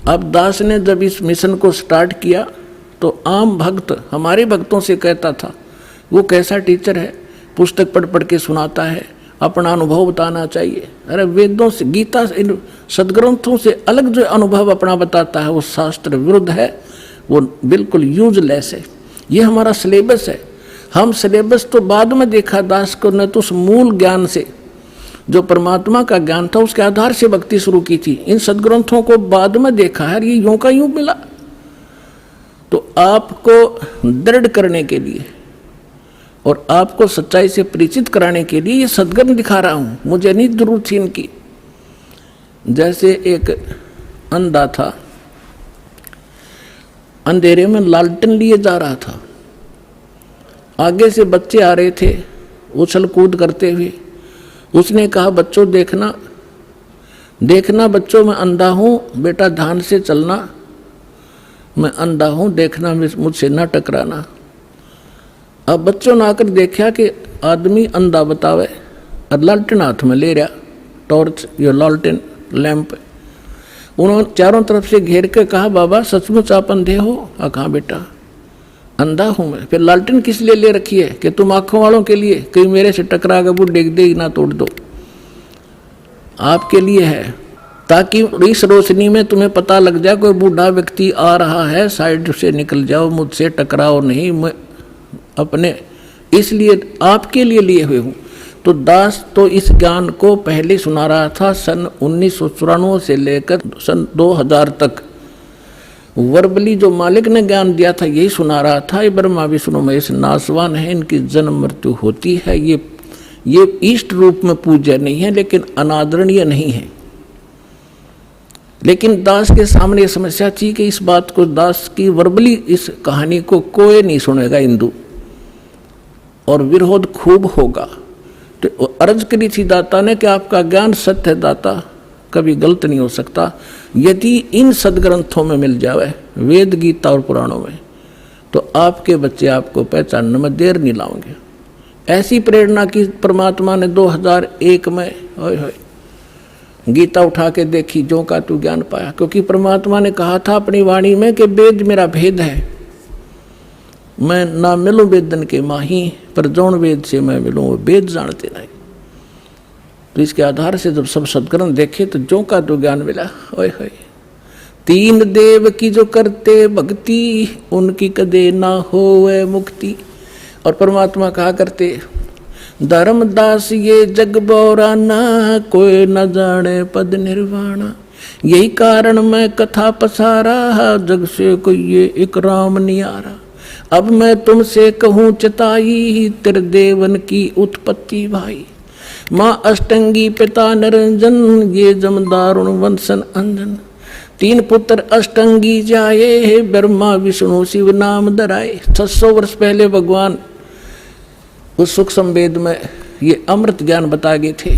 अब दास ने जब इस मिशन को स्टार्ट किया तो आम भक्त हमारे भक्तों से कहता था, वो कैसा टीचर है, पुस्तक पढ़ पढ़ के सुनाता है, अपना अनुभव बताना चाहिए। अरे वेदों से, गीता से, इन सदग्रंथों से अलग जो अनुभव अपना बताता है वो शास्त्र विरुद्ध है, वो बिल्कुल यूजलेस है। ये हमारा सिलेबस है। हम सिलेबस तो बाद में देखा दास को, न तो उस मूल ज्ञान से जो परमात्मा का ज्ञान था उसके आधार से भक्ति शुरू की थी। इन सदग्रंथों को बाद में देखा है, ये यूं का यूं मिला। तो आपको दृढ़ करने के लिए और आपको सच्चाई से परिचित कराने के लिए ये सदग्रंथ दिखा रहा हूं। मुझे नहीं जरूरत थी इनकी। जैसे एक अंधा था, अंधेरे में लालटेन लिए जा रहा था, आगे से बच्चे आ रहे थे उछल कूद करते हुए। उसने कहा, बच्चों देखना, देखना बच्चों, मैं अंधा हूं, बेटा ध्यान से चलना, मैं अंधा हूं, देखना, मुझसे ना टकराना। अब बच्चों ने आकर देखा कि आदमी अंधा बतावे और लालटेन हाथ में ले रहा, टॉर्च या लालटेन लैंप। उन्होंने चारों तरफ से घेर के कहा, बाबा सचमुच आप अंधे हो? कहा बेटा अंधा हूं मैं। फिर लालटेन किस लिए ले रखी है? कि तुम आंखों वालों के लिए, कहीं मेरे से टकरा के वो डेग दे ना तोड़ दो। आपके लिए है, ताकि इस रोशनी में तुम्हें पता लग जाए कोई बूढ़ा व्यक्ति आ रहा है, साइड से निकल जाओ, मुझसे टकराओ नहीं, मैं अपने इसलिए आपके लिए हुए हूँ। तो दास तो इस ज्ञान को पहले सुना रहा था सन 1994 से लेकर सन 2000 तक। वर्बली जो मालिक ने ज्ञान दिया था यही सुना रहा था। ये ब्रह्मा विष्णु महेश नासवान है, इनकी जन्म मृत्यु होती है। ये इष्ट रूप में पूज्य नहीं है, लेकिन अनादरणीय नहीं है। लेकिन दास के सामने ये समस्या थी कि इस बात को, दास की वर्बली इस कहानी को कोई नहीं सुनेगा हिंदू, और विरोध खूब होगा। तो अर्ज करी थी दाता ने कि आपका ज्ञान सत्य है दाता, कभी गलत नहीं हो सकता। यदि इन सदग्रंथों में मिल जावे, वेद गीता और पुराणों में, तो आपके बच्चे आपको पहचानने में देर नहीं लाओगे। ऐसी प्रेरणा की परमात्मा ने 2001 में गीता उठा के देखी, जो का तू ज्ञान पाया। क्योंकि परमात्मा ने कहा था अपनी वाणी में कि वेद मेरा भेद है, मैं ना मिलूं वेदन के माही, पर जौन वेद से मैं मिलूं वो वेद जानते नहीं। तो इसके आधार से जब सब सदग्रंथ देखे तो जो का तो ज्ञान मिला। ओए होए, तीन देव की जो करते भक्ति, उनकी कदे ना होवे मुक्ति। और परमात्मा कहा करते, धर्मदास ये जग बौराना, कोई न जाने पद निर्वाणा। यही कारण मैं कथा पसारा, जग से कोई ये एक राम नियारा। अब मैं तुमसे कहूँ चिताई, त्रिदेवन की उत्पत्ति भाई। माँ अष्टंगी पिता निरंजन, ये जमदारुण वंशन अंजन। तीन पुत्र अष्टंगी जाए, ब्रह्मा विष्णु शिव नाम धराए। 600 वर्ष पहले भगवान उस सुख संवेद में ये अमृत ज्ञान बता गए थे।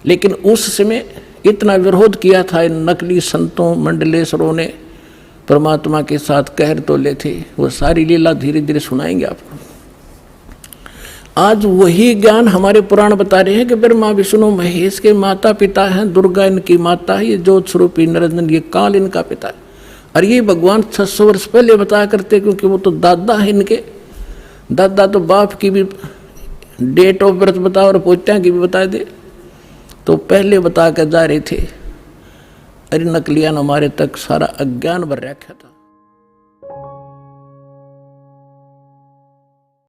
लेकिन उस समय इतना विरोध किया था इन नकली संतों मंडलेश्वरों ने, परमात्मा के साथ कहर तोले थे। वो सारी लीला धीरे धीरे सुनाएंगे आपको। आज वही ज्ञान हमारे पुराण बता रहे हैं कि ब्रह्मा विष्णु महेश के माता पिता हैं, दुर्गा इनकी माता है, ये ज्योत स्वरूपी निरंजन ये काल इनका पिता है। और ये भगवान 600 वर्ष पहले बताया करते, क्योंकि वो तो दादा है इनके। दादा तो बाप की भी डेट ऑफ बर्थ बता और पोतियाँ की भी बता दे, तो पहले बता कर जा रहे थे। अरे नकलियान हमारे तक सारा अज्ञान भर रखा था।